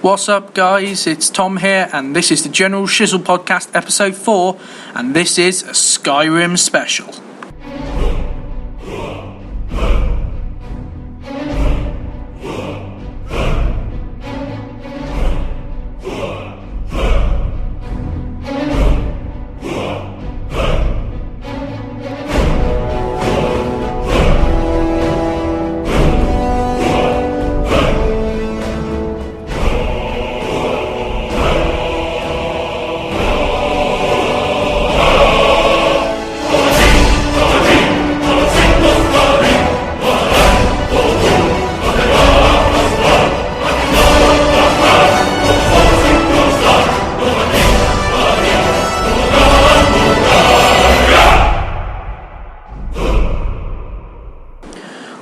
What's up, guys? It's Tom here, and this is the General Shizzel Podcast, episode 4, and this is a Skyrim special.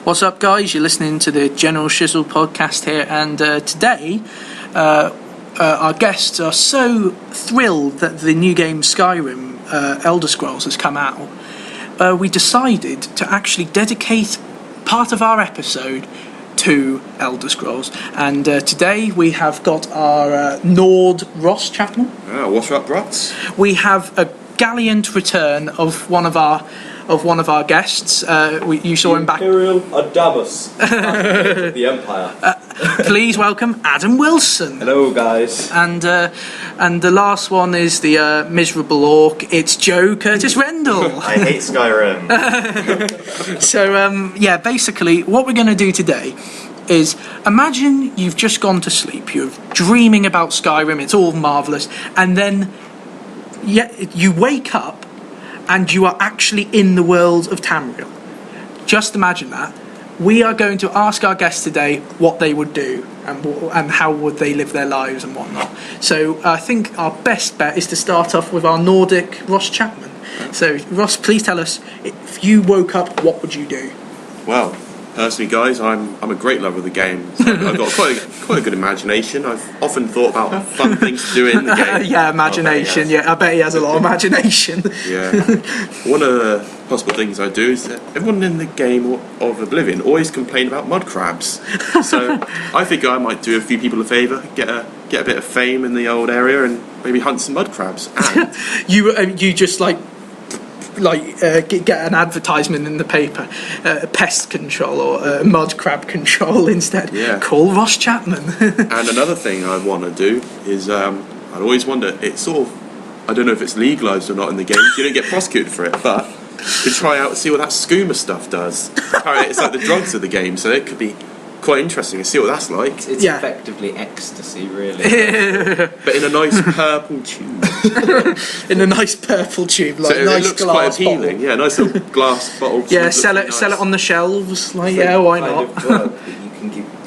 What's up, guys? You're listening to the General Shizzel Podcast here, and today our guests are so thrilled that the new game Skyrim Elder Scrolls has come out. We decided to actually dedicate part of our episode to Elder Scrolls, and today we have got our Nord Ross Chapman. What's up, brats? We have a gallant return of one of our guests. You saw him back. Imperial Adamus, the Empire. Please welcome Adam Wilson. Hello, guys. And the last one is the miserable orc. It's Joe Curtis Rendell. I hate Skyrim. So basically, what we're going to do today is imagine you've just gone to sleep. You're dreaming about Skyrim. It's all marvelous, and then you wake up and you are actually in the world of Tamriel. Just imagine that. We are going to ask our guests today what they would do and how would they live their lives and whatnot. So I think our best bet is to start off with our Nordic Ross Chapman. So Ross, please tell us, if you woke up, what would you do? Well, personally, guys, I'm a great lover of the game. So I've got quite a good imagination. I've often thought about fun things to do in the game. Yeah, imagination. I bet he has a lot of imagination. Yeah. One of the possible things I do is that everyone in the game of Oblivion always complain about mud crabs. So I think I might do a few people a favour, get a bit of fame in the old area, and maybe hunt some mud crabs. And you just get an advertisement in the paper, pest control or mud crab control instead. Yeah. Call Ross Chapman. And another thing I want to do is I'd always wonder, it's sort of, I don't know if it's legalised or not in the game, you don't get prosecuted for it, but to try out, see what that skooma stuff does. Apparently it's like the drugs of the game, so it could be quite interesting to see what that's like. It's effectively ecstasy, really. But in a nice purple tube. In a nice purple tube, like so nice it looks glass quite appealing. bottle. Yeah, nice little glass bottle. Yeah, sell it on the shelves. Like, yeah, why not?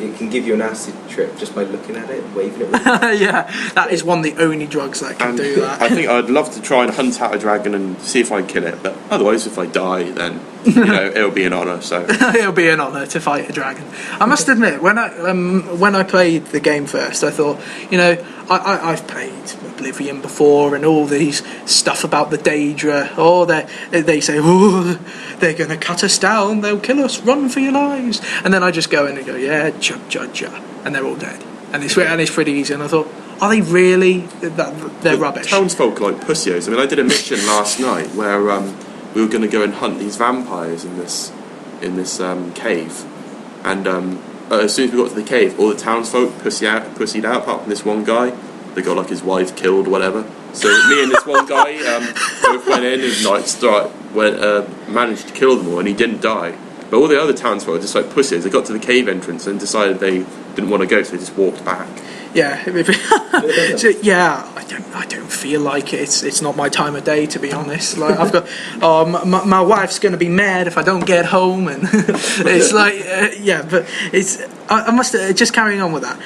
It can give you an acid trip just by looking at it, waving it. Yeah, that is one of the only drugs that can do that. I think I'd love to try and hunt out a dragon and see if I kill it, but otherwise, if I die, then it'll be an honour. So it'll be an honour to fight a dragon. I must admit, when I played the game first, I thought, I've played Oblivion before, and all these stuff about the Daedra. Oh, they say, oh, they're going to cut us down, they'll kill us, run for your lives. And then I just go in and go, yeah, chug, and they're all dead. And it's pretty easy. And I thought, are they really? They're rubbish. Townsfolk are like pussios. I mean, I did a mission last night where we were going to go and hunt these vampires in this cave, and as soon as we got to the cave, all the townsfolk pussied out, apart from this one guy. They got like his wife killed or whatever. So me and this one guy both went in and managed to kill them all, and he didn't die. But all the other townsfolk were just like pussies. They got to the cave entrance and decided they didn't want to go, so they just walked back. Yeah, so, I don't feel like it. It's not my time of day, to be honest. Like I've got, my wife's going to be mad if I don't get home, and it's like, but it's. I must just carrying on with that.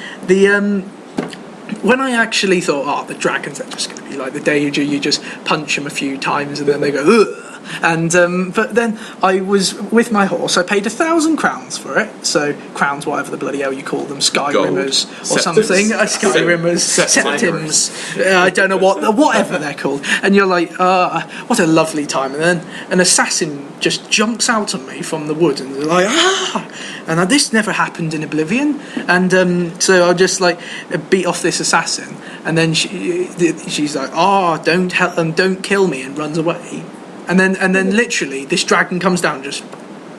When I actually thought, the dragons are just going to be like the Daedra, you just punch them a few times and then they go, ugh. And but then I was with my horse. I paid 1,000 crowns for it. So crowns, whatever the bloody hell you call them, Skyrimmers or something. Skyrimmers, septims. I don't know whatever they're called. And you're like, what a lovely time. And then an assassin just jumps out at me from the wood, and they're like, and this never happened in Oblivion. And so I just like beat off this assassin, and then she's like, don't kill me, and runs away. And then literally this dragon comes down, and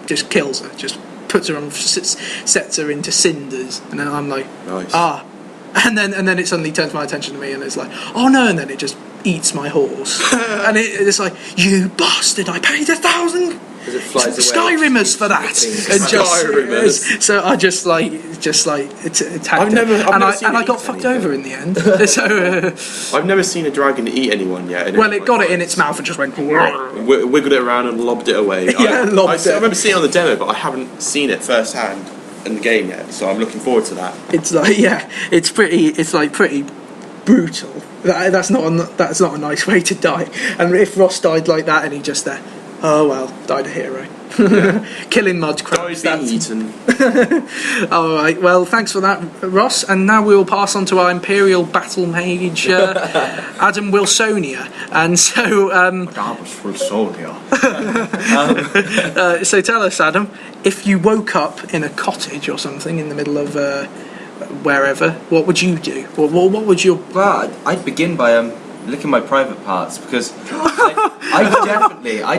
just kills her, just puts her on, sets her into cinders. And then I'm like, nice. And then it suddenly turns my attention to me, and it's like, oh no, and then it just eats my horse. And it's like, you bastard, I paid 1,000 Skyrimmers for that. And so I just attacked I got fucked over in the end. So I've never seen a dragon eat anyone yet. Well, it got it in its mouth and just went wiggled it around and lobbed it away. Yeah, I remember seeing it on the demo, but I haven't seen it firsthand in the game yet, so I'm looking forward to that. It's like, yeah, it's pretty brutal. That's not a nice way to die. And if Ross died like that, and he just there, oh well, died a hero. Yeah. Killing mud crabs. Being eaten. All right. Well, thanks for that, Ross. And now we will pass on to our Imperial Battle Mage, Adam Wilsonia. And so, so tell us, Adam, if you woke up in a cottage or something in the middle of wherever, what would you do? What would your... Well, I'd begin by licking my private parts, because I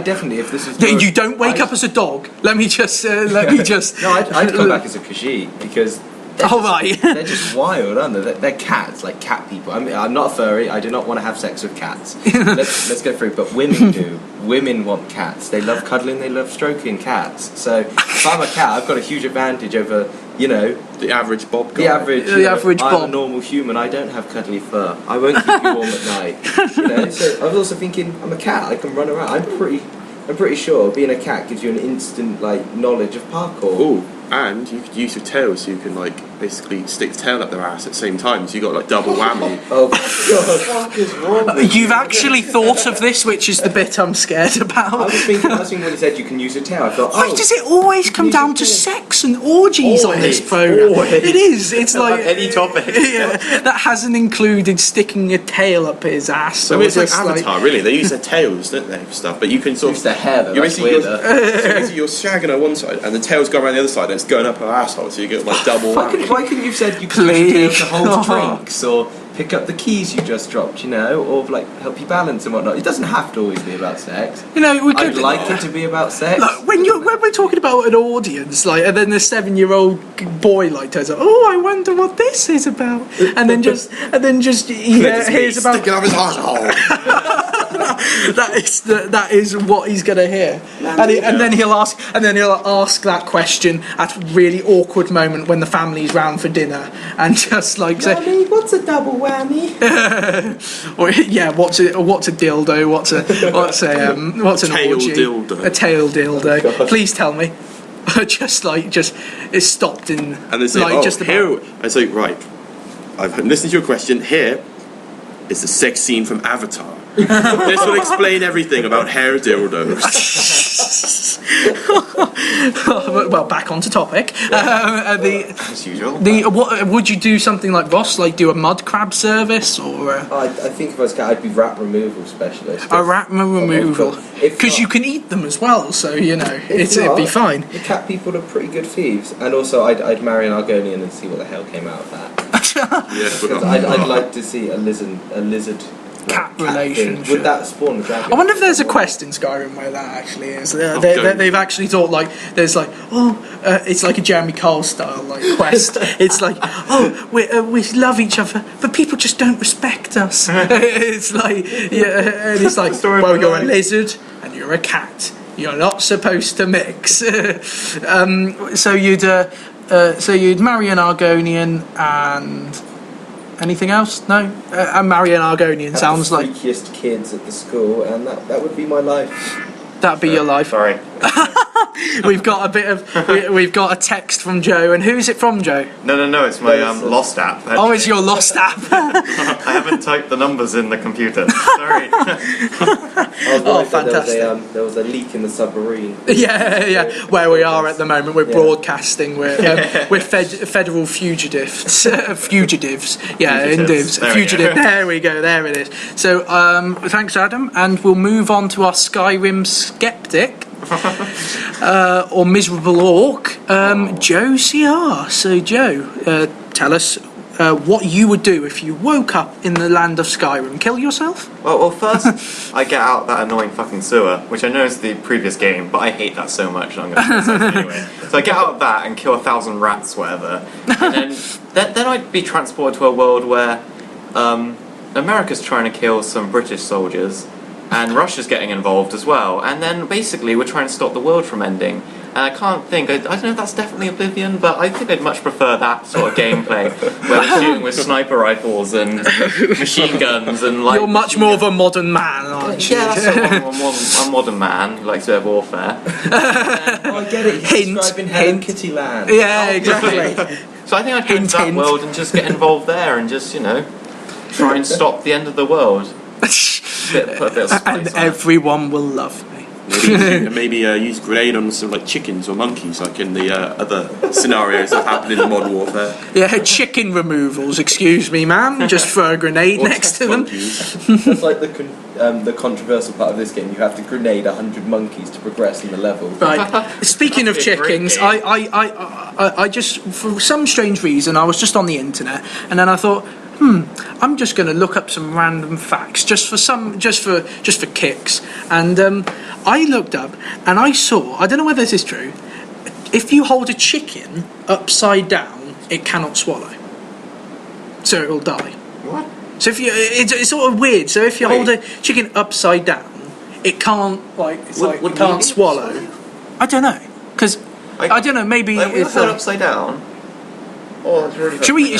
definitely, if this was... You don't wake up as a dog. Let me just... No, I'd come back as a Khajiit, because... They're just wild, aren't they? They're cats, like cat people. I mean, I'm not a furry. I do not want to have sex with cats. Let's go through. But women do. Women want cats. They love cuddling. They love stroking cats. So if I'm a cat, I've got a huge advantage over, the average Bob guy. The average Bob. I'm a normal human. I don't have cuddly fur. I won't keep you warm at night. So I was also thinking, I'm a cat. I can run around. I'm pretty sure being a cat gives you an instant knowledge of parkour. Ooh. And you could use your tail, so you can basically stick the tail up their ass at the same time, so you got double whammy. Oh God, what is wrong with you? You've actually thought of this, which is the bit I'm scared about. I was thinking when he said you can use a tail, I thought, why does it always come down to sex and orgies on this program? It is. It's like any topic. Yeah, that hasn't included sticking your tail up his ass. I mean, it's like Avatar, really. They use their tails, don't they, for stuff? But you can sort of use their hair. Though, that's weirder. So you're shagging her one side, and the tail's going around the other side, and it's going up her asshole, so you get double. Why couldn't you have said you could use your tail to hold drinks or pick up the keys you just dropped, or help you balance and whatnot? It doesn't have to always be about sex. I'd like it to be be about sex. Like, when we're talking about an audience, and then the 7-year-old boy turns up, oh, I wonder what this is about, and then just he hears about sticking up his arsehole. that is what he's gonna hear, and then he'll ask that question at a really awkward moment when the family's round for dinner, and just say, what's a double whammy? Or what's a dildo? What's an orgy? Dildo. A tail dildo. Oh, please tell me. just it's stopped in. And they say, here. I say, right. I've listened to your question. Here is the sex scene from Avatar. This will explain everything about hair dildos. Well, back onto topic. As usual. What would you do? Something like Ross, do a mud crab service, or? I think if I was a cat, I'd be rat removal specialist. A rat removal, because you can eat them as well. So it'd be fine. The cat people are pretty good thieves, and also I'd marry an Argonian and see what the hell came out of that. I'd like to see a lizard cat relationship. Would that spawn the dragon? I wonder if there's a quest in Skyrim where that actually is. They've actually thought there's it's like a Jeremy Cole style quest. It's we love each other, but people just don't respect us. It's and it's well, you're a lizard and you're a cat. You're not supposed to mix. So you'd marry an Argonian and. Anything else? No? I'm marry an Argonian. Sounds like the freakiest kids at the school, and that would be my life. That'd be your life. Sorry. We've got a bit of we've got a text from Joe, and who's it from, Joe? No, it's my Lost app. Actually. Oh, it's your Lost app. I haven't typed the numbers in the computer. Sorry. Fantastic. There was a leak in the submarine. Yeah. Where we are at the moment, we're broadcasting. We're federal fugitives. Yeah, in divs. Fugitive. There we go. There it is. So, thanks, Adam, and we'll move on to our Skyrim skeptic. Or miserable orc, Joe CR. So, Joe, tell us what you would do if you woke up in the land of Skyrim. Kill yourself? Well, first I get out that annoying fucking sewer, which I know is the previous game, but I hate that so much. I'm going to kill myself anyway. So I get out of that and kill 1,000 rats, whatever, and then I'd be transported to a world where America's trying to kill some British soldiers. And Russia's getting involved as well, and then basically we're trying to stop the world from ending. And I can't think, I don't know if that's definitely Oblivion, but I think I'd much prefer that sort of gameplay, where we're shooting with sniper rifles and machine guns and like... You're much more of a modern man, aren't you? Yeah, that's I'm a modern man who likes a bit of warfare. I get it, Hint, describing Hello Kitty Land. Yeah, exactly. So I think I'd go into that world and just get involved there and just, try and stop the end of the world. Put a bit of spice And on everyone will love me. Maybe use grenade on some like chickens or monkeys, like in the other scenarios that happen in the modern warfare. Yeah, chicken removals. Excuse me, ma'am. Just throw a grenade next to them. That's like the controversial part of this game. You have to grenade 100 monkeys to progress in the level. Right. Speaking of chickens, I just, for some strange reason, I was just on the internet, and then I thought, I'm just going to look up some random facts just for kicks. And I looked up and I saw, I don't know whether this is true, if you hold a chicken upside down, it cannot swallow. So it will die. What? So if it's sort of weird. So if you hold a chicken upside down, it can't it can't swallow. I don't know, because I don't know. Maybe it's upside down. Oh, that's really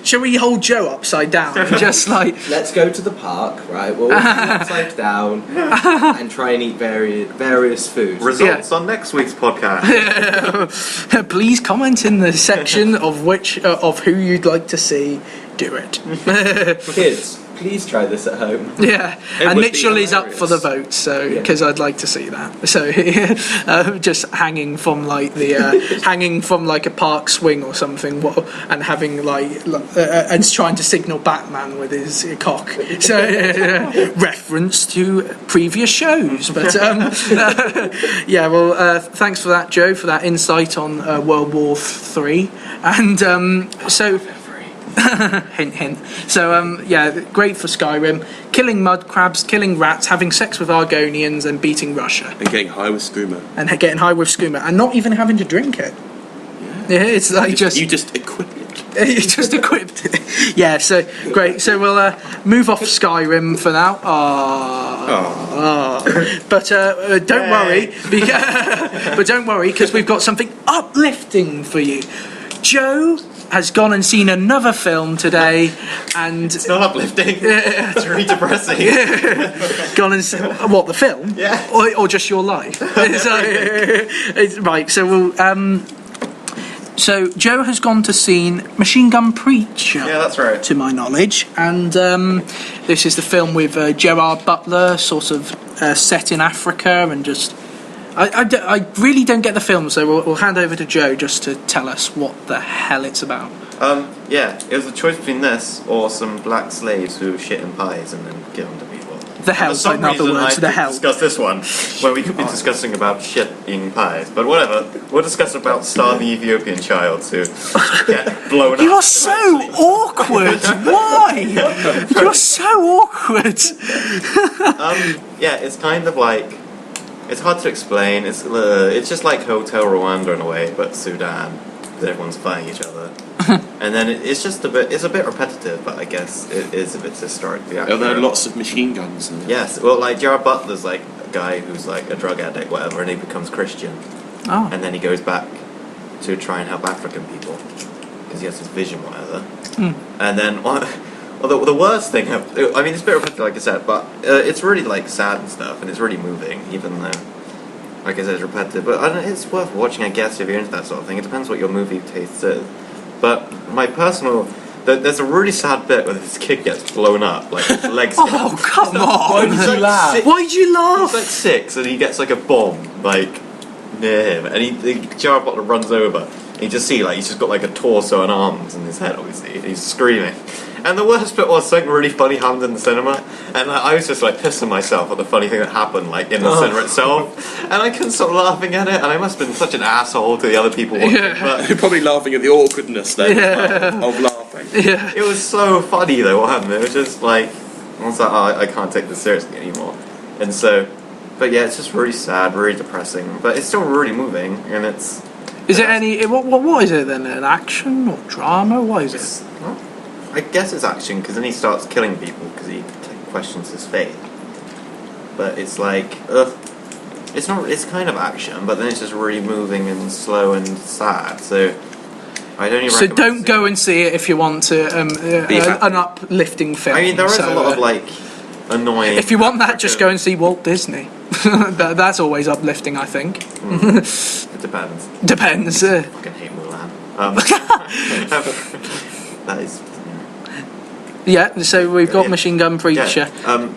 Shall we hold Joe upside down? Just like let's go to the park, right? We'll walk upside down and try and eat various foods. Results on next week's podcast. Please comment in the section of which of who you'd like to see do it. Kids, please try this at home. Yeah, and Mitchell is up for the vote, so because I'd like to see that. So just hanging from like a park swing or something, and having and trying to signal Batman with his cock. So reference to previous shows, but yeah. Well, thanks for that, Joe, for that insight on World War III, and so. Hint, hint. So, great for Skyrim. Killing mud crabs, killing rats, having sex with Argonians, and beating Russia. And getting high with skooma. And not even having to drink it. Yeah, it's like You just equip it. You just equipped it. Yeah, so, great. So, we'll move off Skyrim for now. But don't worry. But don't worry, because we've got something uplifting for you. Joe has gone and seen another film today, and it's not uplifting. It's really depressing. Gone and seen what, the film? Yeah. Or just your life. Right. So we'll. So Joe has gone to see Machine Gun Preacher. Yeah, that's right. To my knowledge, and this is the film with Gerard Butler, sort of set in Africa, and just. I really don't get the film, so we'll hand over to Joe just to tell us what the hell it's about. It was a choice between this or some black slaves who shit in pies and then give them to people. The hell, so in other words, the hell. Discuss this one when we could be discussing about shit eating pies, but whatever. We'll discuss about starving Ethiopian childs who get blown up. You're so awkward. Why? You're so awkward. It's kind of like. It's hard to explain. It's just like Hotel Rwanda in a way, but Sudan, because everyone's fighting each other. And then it's just a bit repetitive, but I guess it is if it's historically accurate. There are lots of machine guns. Yes, well, like Gerard Butler's like a guy who's like a drug addict, whatever, and he becomes Christian. Oh. And then he goes back to try and help African people because he has his vision, whatever. And then. Well, the worst thing, it's a bit repetitive, like I said, but it's really like sad and stuff, and it's really moving, even though like I said, it's repetitive. But I don't know, it's worth watching, I guess, if you're into that sort of thing. It depends what your movie taste is. But my personal... There's a really sad bit where this kid gets blown up, like his legs. Oh, come on! Why did you laugh? Why did you laugh? He's like 6, and he gets like a bomb like near him, and the Jared Butler runs over. And you just see like he's just got like a torso and arms in his head, obviously. And he's screaming. And the worst bit was something really funny happened in the cinema, and I was just like pissing myself at the funny thing that happened like in the cinema itself, and I couldn't stop laughing at it. And I must have been such an asshole to the other people watching. But You're probably laughing at the awkwardness then as well, of laughing. Yeah. it was so funny though. What happened? It was just like I was like, oh, I can't take this seriously anymore. And so, but yeah, it's just really sad, really depressing, but it's still really moving, and it's. Is it any? What is it then? An action or drama? What is it? Well, I guess it's action because then he starts killing people because he questions his faith. But it's like, it's not. It's kind of action, but then it's just really moving and slow and sad. So I don't even. So don't go and see it if you want to an uplifting film. I mean, there is a lot of like annoying. If you want that, just go and see Walt Disney. That's always uplifting, I think. It depends. Depends. I fucking hate Mulan. That is. Yeah. So we've got Machine Gun Preacher. Yeah.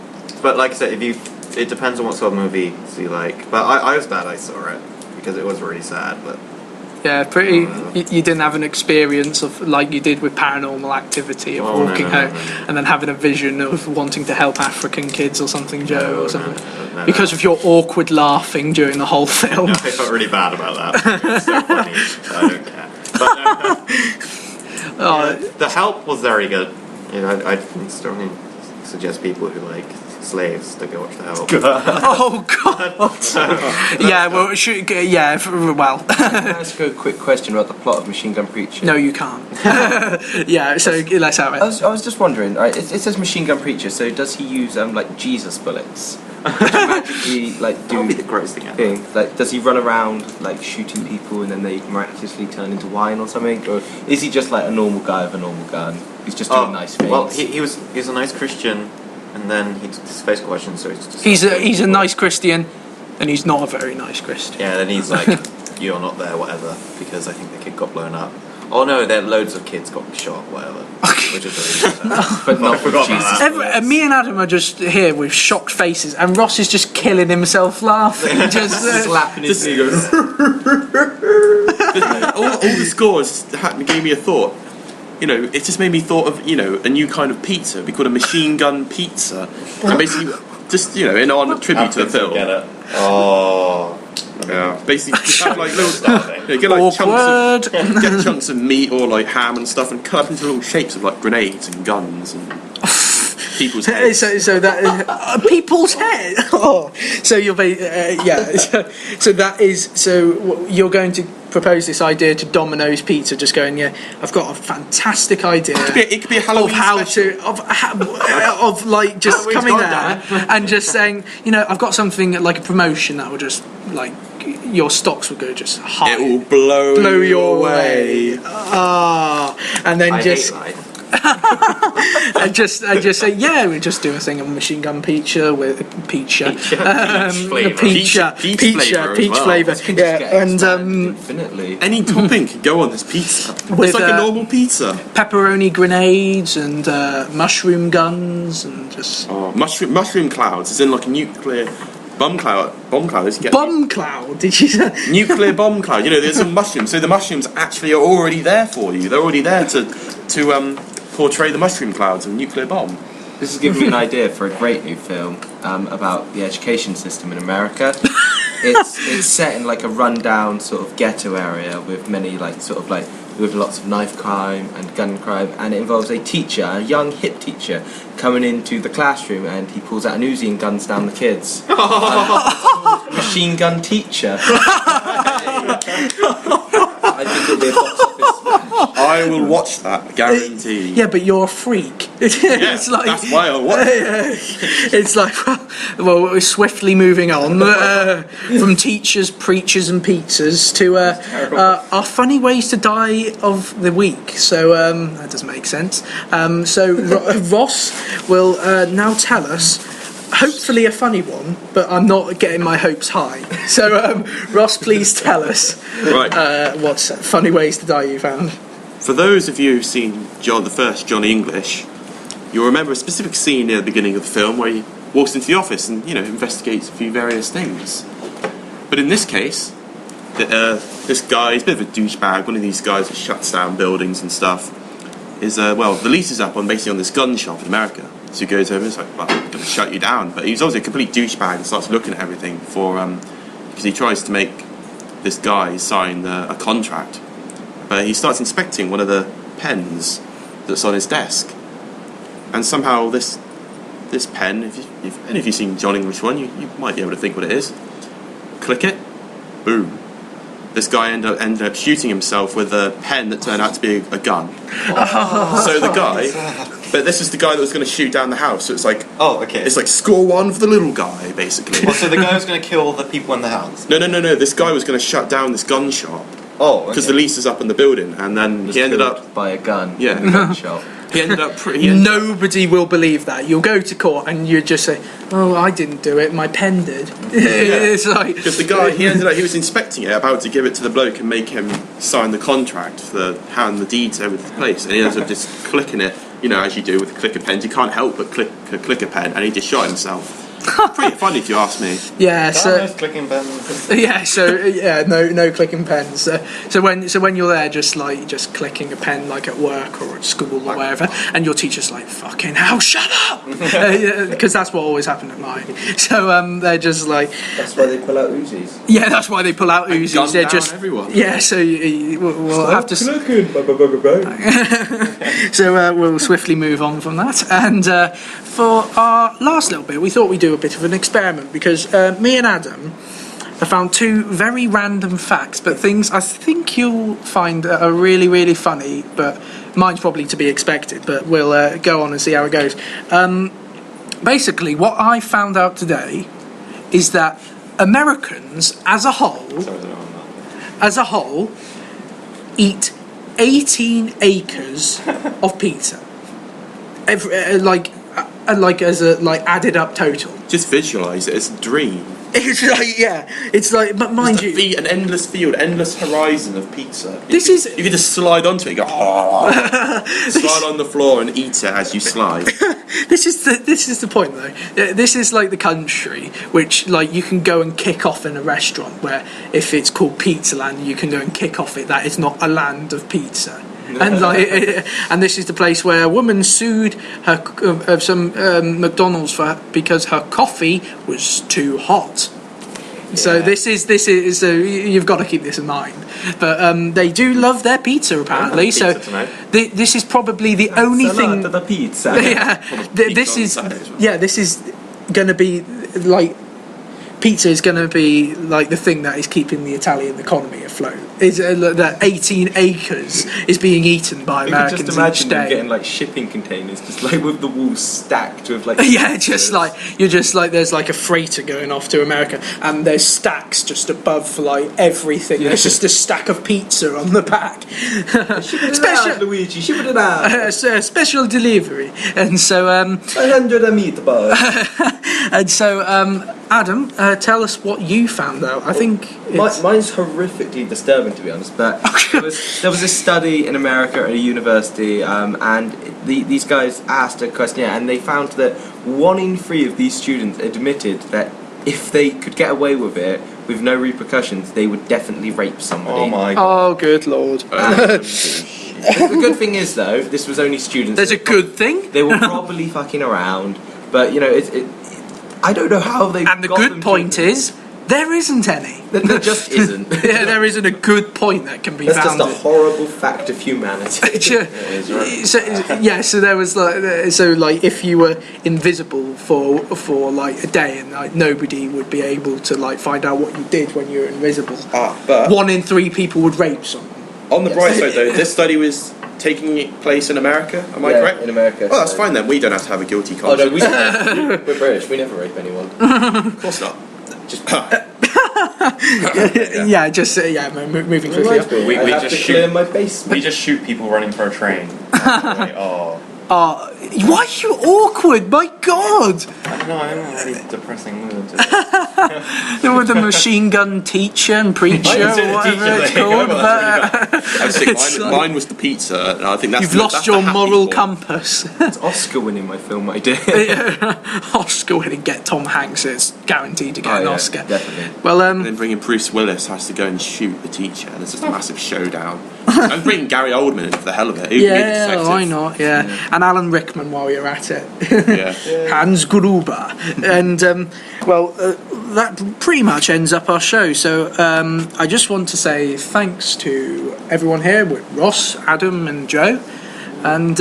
But like I said, it depends on what sort of movie you like. But I was glad I saw it because it was really sad. But Yeah, pretty. You didn't have an experience of like you did with Paranormal Activity of walking home and then having a vision of wanting to help African kids or something, Joe, or something, because of your awkward laughing during the whole film. No, I felt really bad about that. It was so funny. So I don't care. But The Help was very good. You know, I strongly suggest people who like slaves to go watch The Help. Oh God! Yeah, well, well. Can I ask you a quick question about the plot of Machine Gun Preacher? No, you can't. Yeah, so let's have it. I was just wondering. Right, it says Machine Gun Preacher. So does he use like Jesus bullets? Magically, like do That would be the greatest thing ever. like does he run around like shooting people and then they miraculously turn into wine or something, or is he just like a normal guy with a normal gun? He's just doing nice things. Well, he was a nice Christian, and then his face question, so he's just. He's a nice Christian, and he's not a very nice Christian. Yeah, then he's like, you're not there, whatever, because I think the kid got blown up. Oh no, there loads of kids got shot, whatever. Which is really sad. but not I forgot with about Jesus. that. Me and Adam are just here with shocked faces, and Ross is just killing himself laughing. Just Slapping his knee. all the scores gave me a thought. You know, it just made me thought of, you know, a new kind of pizza. It'd be called a machine gun pizza. And basically, just, you know, in on tribute to the film. Get it. Oh. Yeah. Basically, just have like little, get like chunks of meat or like ham and stuff, and cut up into little shapes of like grenades and guns and people's heads. so that people's head. Oh, so you'll be So that is so you're going to propose this idea to Domino's Pizza, just going, yeah, I've got a fantastic idea. It could be a Halloween of how special. of like just Halloween's coming gone, there and just saying, you know, I've got something like a promotion that will just like your stocks will go just high. It will blow your way. And then I just. hate life. and just say, yeah, we just do a thing of Machine Gun Pizza with peach flavour. Yeah, and Infinitely. Any topping could go on this pizza. With, It's like a normal pizza. pepperoni grenades and mushroom guns and just Mushroom clouds. It's in like a nuclear bomb cloud. Bomb cloud. bomb cloud. Did you say? Nuclear bomb cloud. You know, there's some mushrooms. So the mushrooms actually are already there for you. They're already there to portray the mushroom clouds of a nuclear bomb. This has given me an idea for a great new film about the education system in America. It's set in like a rundown sort of ghetto area with many with lots of knife crime and gun crime, and it involves a teacher, a young hip teacher, coming into the classroom, and he pulls out an Uzi and guns down the kids. Machine Gun Teacher. I think it'll be a box office smash. I will watch that, guarantee. Yeah, but you're a freak. It's like, that's why I'll watch it. It's like, well, we're swiftly moving on from teachers, preachers, and pizzas to our funny ways to die of the week. So that doesn't make sense. So Ross will now tell us hopefully a funny one, but I'm not getting my hopes high. So, Ross, please tell us what funny ways to die you found. For those of you who've seen the first Johnny English, you'll remember a specific scene near the beginning of the film where he walks into the office and, investigates a few various things. But in this case, this guy, he's a bit of a douchebag, one of these guys that shuts down buildings and stuff, is, the lease is up on this gun shop in America. So he goes over and is like, well, I'm going to shut you down. But he's obviously a complete douchebag and starts looking at everything because he tries to make this guy sign a contract. But he starts inspecting one of the pens that's on his desk. And somehow this pen, if any of you seen John English 1, you might be able to think what it is. Click it, boom. This guy ended up shooting himself with a pen that turned out to be a gun. So the guy, but this is the guy that was going to shoot down the house. So it's like, it's like score one for the little guy, basically. Well, so the guy was going to kill the people in the house? No. This guy was going to shut down this gun shop. Because the lease is up in the building, and then he ended up by a gun. Yeah, in a gun shop. He ended up. Nobody will believe that. You'll go to court and you just say, "Oh, I didn't do it. My pen did." It's like because the guy he was inspecting it, about to give it to the bloke and make him sign the contract for hand the deeds over to the place, and he ends up just clicking it. As you do with clicker pens, you can't help but click a pen, and he just shot himself. Pretty funny if you ask me. Yeah, so clicking pens. No clicking pens. So when you're there, just clicking a pen like at work or at school or wherever, and your teacher's like, "Fucking hell, shut up!" Because that's what always happened at mine. So they're just like. That's why they pull out Uzis. Yeah, that's why they pull out Uzis. Gun They're down just everyone. Yeah. So we'll have to. So we'll swiftly move on from that, and for our last little bit, we thought we'd do a bit of an experiment because me and Adam have found two very random facts, but things I think you'll find are really, really funny, but mine's probably to be expected, but we'll go on and see how it goes. Basically, what I found out today is that Americans, as a whole, eat 18 acres of pizza. Added up total. Just visualise it. It's a dream. It's like, but mind you, an endless field, endless horizon of pizza. You could just slide onto it. And go, slide on the floor and eat it as you slide. This is the point though. This is like the country which you can go and kick off in a restaurant where if it's called Pizza Land, you can go and kick off it. That is not a land of pizza. And this is the place where a woman sued some McDonald's because her coffee was too hot. Yeah. So this is you've got to keep this in mind. But they do love their pizza apparently. So this is probably the only thing. The pizza. This is going to be like. Pizza is going to be like the thing that is keeping the Italian economy afloat. Is that 18 acres is being eaten by Americans just imagine each day. Them getting shipping containers, just with the walls stacked with there's a freighter going off to America, and there's stacks just above everything. Yeah. There's just a stack of pizza on the back. Special Luigi, ship it out. Special delivery, and so 100 meatballs. And so Adam, tell us what you found out. I think mine's horrifically disturbing, to be honest. But there was a study in America at a university, and these guys asked a questionnaire, and they found that 1 in 3 of these students admitted that if they could get away with it with no repercussions, they would definitely rape somebody. Oh my God. Oh, good Lord. The good thing is, though, this was only students. There's a good thing. They were probably fucking around, but I don't know how they. And the good point is, there isn't any. There just isn't. Yeah, there isn't a good point that can be That's found. That's just a horrible fact of humanity. So there was if you were invisible for a day and nobody would be able to find out what you did when you were invisible. But 1 in 3 people would rape someone. On the bright side, though, this study was taking place in America. Am I correct? In America. Oh, that's fine then. We don't have to have a guilty conscience. Oh, no, we're British. We never rape anyone. Of course not. Just moving quickly. We just shoot clear my basement. We just shoot people running for a train. Why are you awkward? My God! I don't know, I'm in a really depressing mood today. With the machine gun teacher and preacher, or whatever it's called. I think mine was the pizza, and I think that's You've lost your moral compass. It's Oscar winning my film idea. Oscar winning, get Tom Hanks. It's guaranteed to get an Oscar. Definitely. Well, and then bringing Bruce Willis has to go and shoot the teacher, and there's just a massive showdown. I'm bringing Gary Oldman in for the hell of it. yeah, why not? Yeah. And Alan Rickman while you're at it. Hans Gruber. And that pretty much ends up our show. So I just want to say thanks to everyone here with Ross, Adam, and Joe. And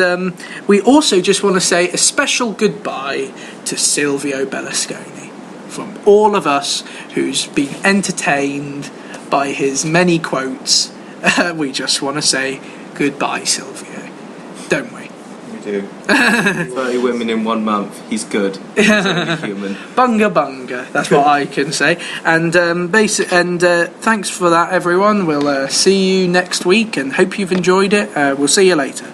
we also just want to say a special goodbye to Silvio Berlusconi from all of us who's been entertained by his many quotes. We just want to say goodbye, Silvio, don't we? We do. 30 women in 1 month. He's good. He's only human. Bunga bunga. That's what I can say. And thanks for that, everyone. We'll see you next week, and hope you've enjoyed it. We'll see you later.